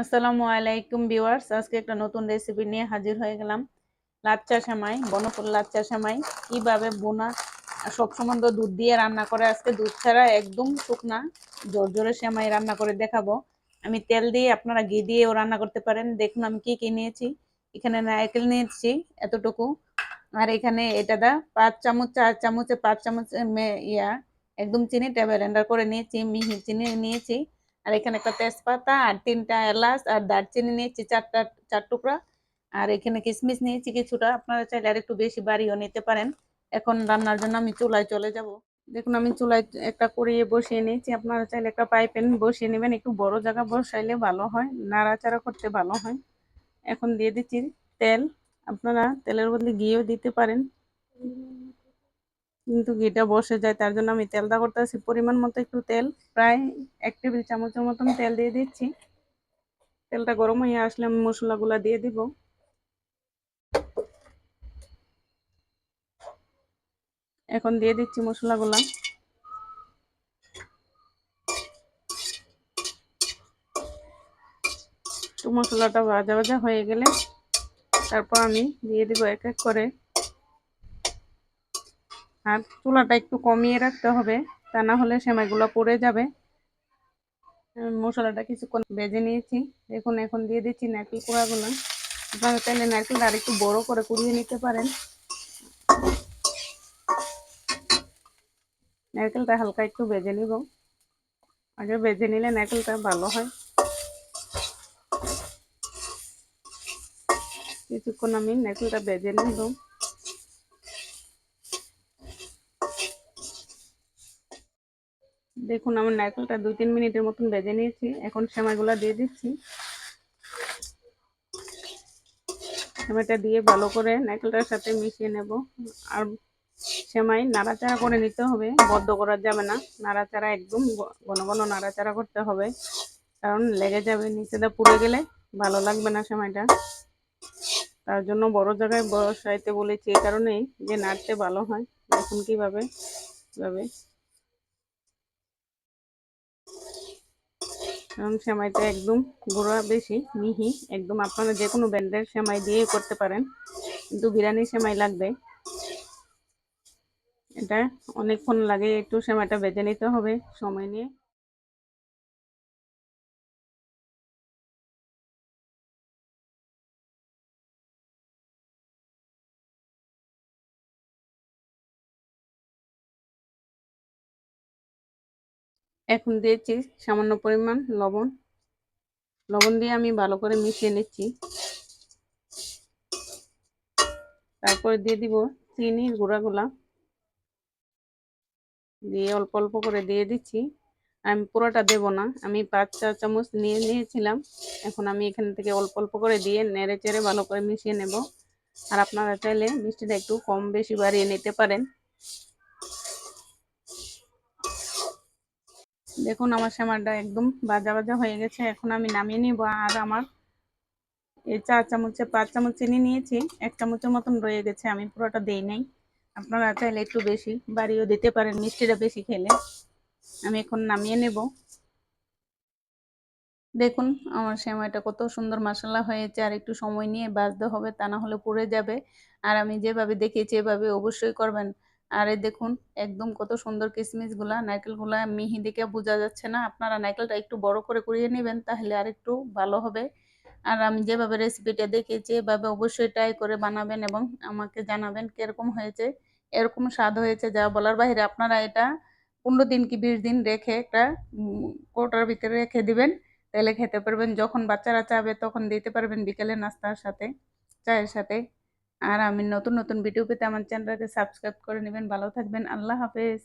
আসসালামু আলাইকুম ভিউয়ার্স, আজকে একটা নতুন রেসিপি নিয়ে হাজির হয়ে গেলাম। লাচ্চা সেমাই, বনফুল লাচ্চা সেমাই কিভাবে বোনা সবসময় তো দুধ দিয়ে রান্না করে, আজকে দুধ ছাড়া একদম শুকনা ঝরঝরে সেমাই রান্না করে দেখাবো। আমি তেল দিয়ে, আপনারা ঘি দিয়েও রান্না করতে পারেন। দেখুন আমি কি কি নিয়েছি। এখানে নারকেল নিয়েছি এতটুকু, আর এখানে এটা 5 চামচ, 4 চামচে 5 চামচ একদম চিনি ব্লেন্ডার করে নিয়েছি, মিহি চিনি নিয়েছি। আর এখানে একটা তেজপাতা আর 3টা এলাচ আর দারচিনি নিয়েছি 4 টুকরা। আর এখানে কিশমিশ নিয়েছি কিছুটা, আপনারা চাইলে আর একটু বেশি বাড়িও নিতে পারেন। এখন রান্নার জন্য আমি চুলায় চলে যাব। দেখুন আমি চুলায় একটা কড়িয়ে বসিয়ে নিয়েছি, আপনারা চাইলে একটা ফ্রাই প্যান বসিয়ে নেবেন, একটু বড় জায়গা বসাইলে ভালো হয়, নাড়াচাড়া করতে ভালো হয়। এখন দিয়ে দিচ্ছি তেল, আপনারা তেলের বদলে ঘিও দিতে পারেন, কিন্তু ঘিটা বসে যায়, তার জন্য আমি তেলটা করতেছি। পরিমাণ মতো একটু তেল, প্রায় 1 টেবিল চামচের মতন তেল দিয়ে দিচ্ছি। তেলটা গরম হয়ে আসলে আমি মশলাগুলো দিয়ে দিব। এখন দিয়ে দিচ্ছি মশলাগুলা। তো মশলাটা ভাজা ভাজা হয়ে গেলে তারপর আমি দিয়ে দিব এক এক করে। আর চুলাটা একটু কমিয়ে রাখতে হবে, তা না হলে সেমাইগুলো পড়ে যাবে। মশলাটা কিছুক্ষণ ভেজে নিয়েছি। দেখুন এখন দিয়ে দিচ্ছি নারকেল কুড়াগুলো। আপনারা চাইলে নারকেলটা আর একটু বড় করে কুড়িয়ে নিতে পারেন। নারকেলটা হালকা একটু ভেজে নিব, আগে ভেজে নিলে নারকেলটা ভালো হয়। কিছুক্ষণ আমি নারকেলটা ভেজে নিব। দেখুন আমার নারকেলটা 2-3 মিনিটের মতন ভেজে নিয়েছি। এখন সেমাইগুলো দিয়ে দিচ্ছি। সেমাইটা দিয়ে ভালো করে নারকেলটার সাথে মিশিয়ে নেব। আর সেমাই নাড়াচাড়া করে নিতে হবে, বদ্ধ করা যাবে না। নাড়াচাড়া একদম ঘন ঘন নাড়াচাড়া করতে হবে, কারণ লেগে যাবে, নিচেটা পুড়ে গেলে ভালো লাগবে না সেমাইটা। তার জন্য বড় জায়গায় বসাইতে বলেছি, এই কারণেই যে নাড়তে ভালো হয়। দেখুন কিভাবে কারণ সেমাইটা একদম গুঁড়া বেশি মিহি, একদম আপনারা যে কোনো ব্র্যান্ডের সেমাই দিয়ে করতে পারেন, কিন্তু বিরিয়ানি সেমাই লাগবে। এটা অনেকক্ষণ লাগে, একটু সেমাইটা ভেজে নিতে হবে সময় নিয়ে। এখন দিয়েছি সামান্য পরিমাণ লবণ। লবণ দিয়ে আমি ভালো করে মিশিয়ে নিচ্ছি। তারপরে দিয়ে দিব চিনির গুঁড়াগুলা, দিয়ে অল্প অল্প করে দিয়ে দিচ্ছি। আমি পুরোটা দেব না, আমি 5-4 চামচ নিয়েছিলাম। এখন আমি এখান থেকে অল্প অল্প করে দিয়ে নেড়ে চেড়ে ভালো করে মিশিয়ে নেব। আর আপনারা চাইলে মিষ্টিটা একটু কম বেশি বাড়িয়ে নিতে পারেন। দেখুন আমার সেমাইটা একদম ভাজা ভাজা হয়ে গেছে, এখন আমি নামিয়ে নিব। আর আমার এই 4 চামচে 5 চামচ চিনি নিয়েছি, 1 চামচের মতন রয়ে গেছে, আমি পুরোটা দেই নাই। আপনারা চাইলে একটু বেশি বাড়িয়েও দিতে পারেন মিষ্টিটা বেশি খেলে। আমি এখন নামিয়ে নেব। দেখুন আমার সেমাইটা কত সুন্দর মাসাল্লা হয়েছে, আর একটু সময় নিয়ে ভাজতে হবে, তা না হলে পুড়ে যাবে। আর আমি যেভাবে দেখিয়েছি এভাবে অবশ্যই করবেন। আর এই দেখুন একদম কত সুন্দর কিশমিশগুলা, নারকেলগুলা মিহি দেখে বোঝা যাচ্ছে না। আপনারা নারকেলটা একটু বড় করে কুড়িয়ে নেবেন, তাহলে আর একটু ভালো হবে। আর আমি যেভাবে রেসিপিটা দেখিয়েছি এভাবে অবশ্যই ট্রাই করে বানাবেন এবং আমাকে জানাবেন কিরকম হয়েছে। এরকম স্বাদ হয়েছে যা বলার বাইরে। আপনারা এটা 15 দিন কি 20 দিন রেখে একটা কৌটার ভিতরে রেখে দিবেন, তাহলে খেতে পারবেন। যখন বাচ্চারা চাবে তখন দিতে পারবেন বিকেলে নাস্তার সাথে, চায়ের সাথে। আর আমি নতুন নতুন ভিডিও পেতে আমার চ্যানেলটাকে সাবস্ক্রাইব করে নেবেন। ভালো থাকবেন, আল্লাহ হাফেজ।